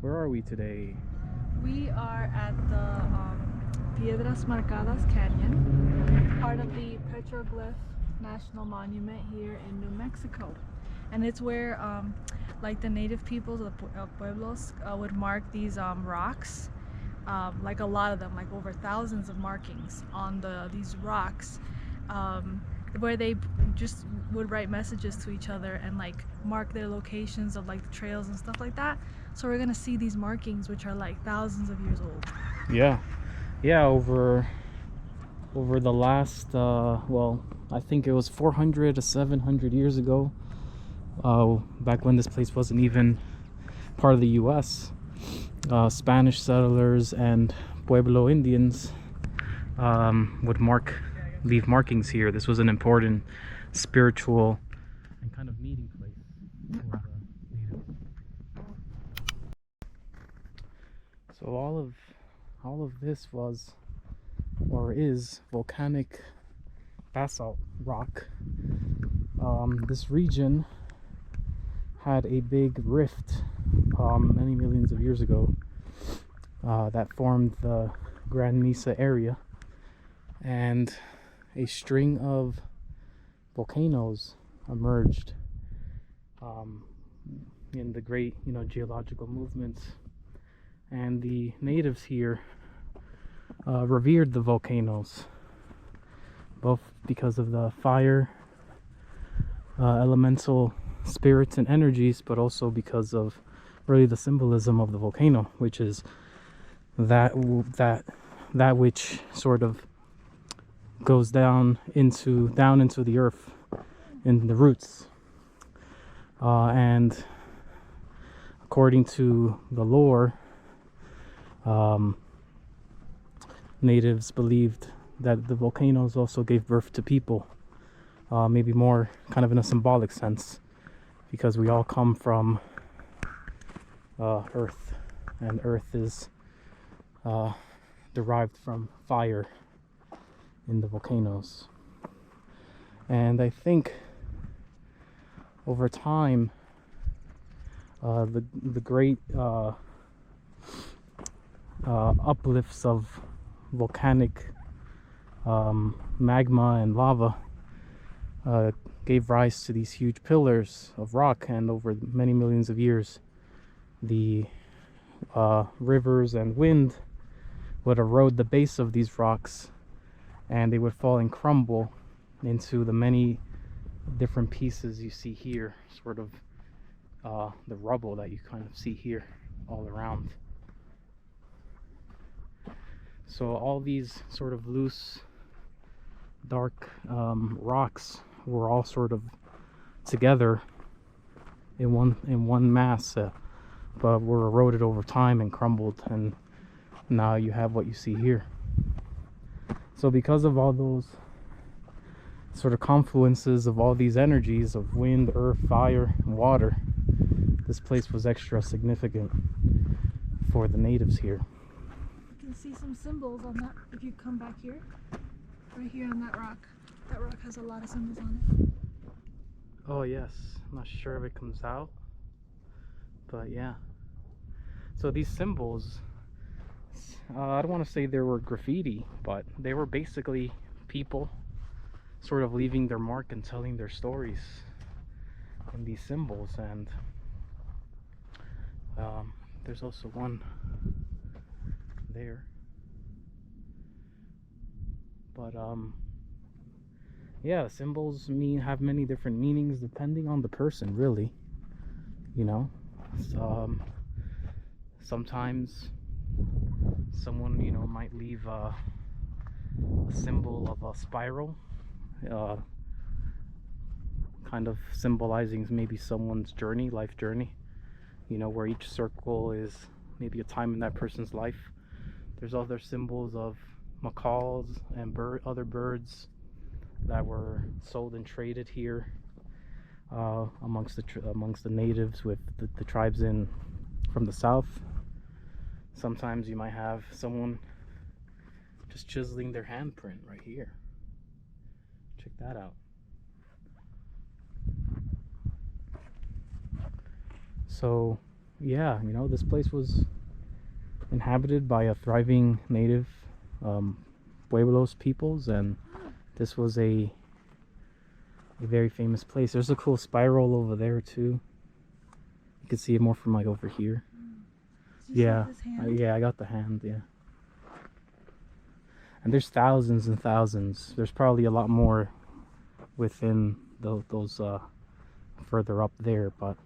Where are we today? We are at the Piedras Marcadas Canyon, part of the Petroglyphs National Monument here in New Mexico. And it's where like the native peoples of the Pueblos would mark these rocks, like a lot of them, like over thousands of markings on these rocks, where they just would write messages to each other and like mark their locations of like the trails and stuff like that. So we're gonna see these markings, which are like thousands of years old. Yeah, over the last well, I think it was 400 to 700 years ago, back when this place wasn't even part of the US. Spanish settlers and Pueblo Indians would leave markings here. This was an important spiritual and kind of meeting place for the natives. So all of this was or is volcanic basalt rock. This region had a big rift many millions of years ago that formed the Grand Mesa area, and a string of volcanoes emerged in the great, geological movements. And the natives here revered the volcanoes, both because of the fire, elemental spirits and energies, but also because of really the symbolism of the volcano, which is that which sort of goes down into the earth in the roots, and according to the lore, natives believed that the volcanoes also gave birth to people, maybe more kind of in a symbolic sense, because we all come from earth, and earth is derived from fire in the volcanoes. And I think over time, the great uplifts of volcanic magma and lava gave rise to these huge pillars of rock, and over many millions of years, the rivers and wind would erode the base of these rocks, and they would fall and crumble into the many different pieces you see here, sort of the rubble that you kind of see here all around. So all these sort of loose, dark rocks were all sort of together in one mass, but were eroded over time and crumbled, and now you have what you see here. So because of all those sort of confluences of all these energies of wind, earth, fire, and water, this place was extra significant for the natives here. You can see some symbols on that if you come back here. Right here on that rock. That rock has a lot of symbols on it. Oh yes, I'm not sure if it comes out, but yeah. So these symbols, I don't want to say they were graffiti, but they were basically people sort of leaving their mark and telling their stories in these symbols. And there's also one there, but yeah, symbols have many different meanings depending on the person, really, sometimes someone might leave a symbol of a spiral, kind of symbolizing maybe someone's journey, life journey, where each circle is maybe a time in that person's life. There's other symbols of macaws and other birds that were sold and traded here amongst the natives with the tribes from the south. Sometimes you might have someone just chiseling their handprint right here. Check that out. So yeah, you know, this place was inhabited by a thriving native Pueblos peoples, and this was a very famous place. There's a cool spiral over there too. You can see it more from like over here. Did you Yeah, see this hand? yeah, I got the hand, yeah. And there's thousands and thousands. There's probably a lot more within those further up there, but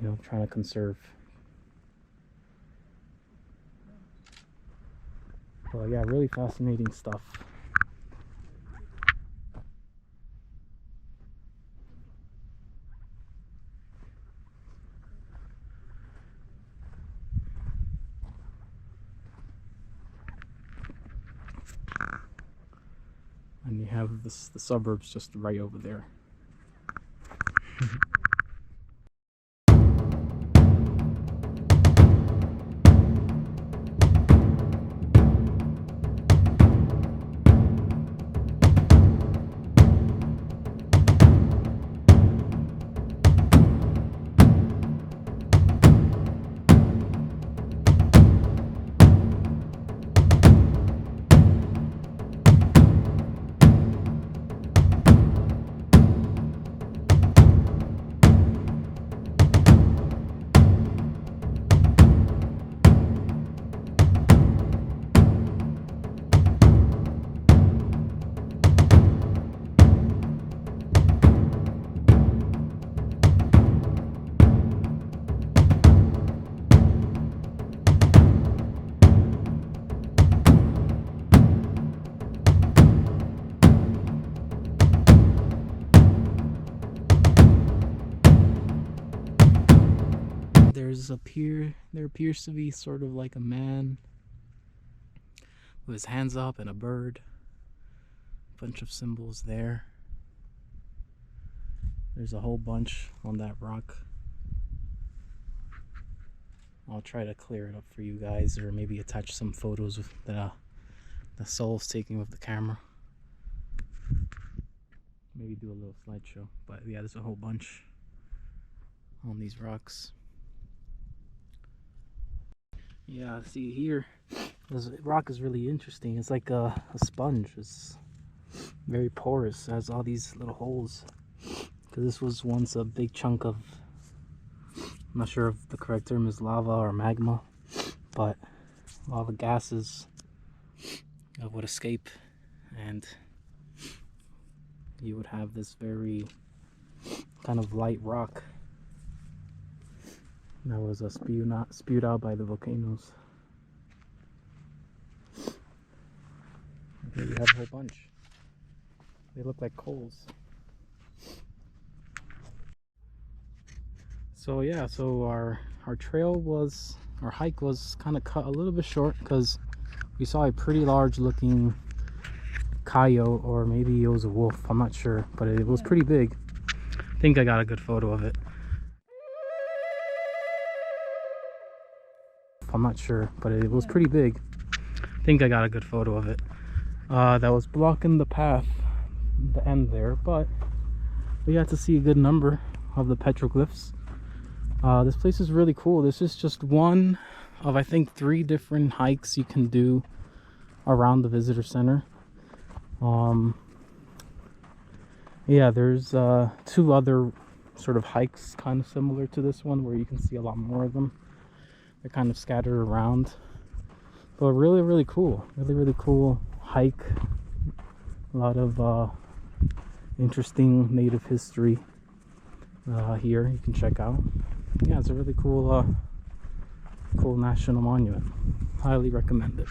you know, trying to conserve. Well, yeah, really fascinating stuff. And you have the suburbs just right over there. There appears to be sort of like a man with his hands up and a bird. Bunch of symbols there. There's a whole bunch on that rock. I'll try to clear it up for you guys, or maybe attach some photos of the soul's taking with the camera. Maybe do a little slideshow. But yeah, there's a whole bunch on these rocks. Yeah, see here, this rock is really interesting. It's like a sponge. It's very porous. It has all these little holes. Because this was once a big chunk of, I'm not sure if the correct term is lava or magma, but lava gases would escape, and you would have this very kind of light rock that was spewed out by the volcanoes. Here you have a whole bunch. They look like coals. So yeah, so our hike was kind of cut a little bit short because we saw a pretty large looking coyote, or maybe it was a wolf, I'm not sure, but it was pretty big. I think I got a good photo of it. I'm not sure, but it was pretty big. I think I got a good photo of it. That was blocking the path, the end there, but we got to see a good number of the petroglyphs. This place is really cool. This is just one of, I think, 3 different hikes you can do around the visitor center. Yeah, there's 2 other sort of hikes kind of similar to this one where you can see a lot more of them. They're kind of scattered around, but really cool. Really cool hike. A lot of interesting native history here you can check out. Yeah, it's a really cool national monument. Highly recommend it.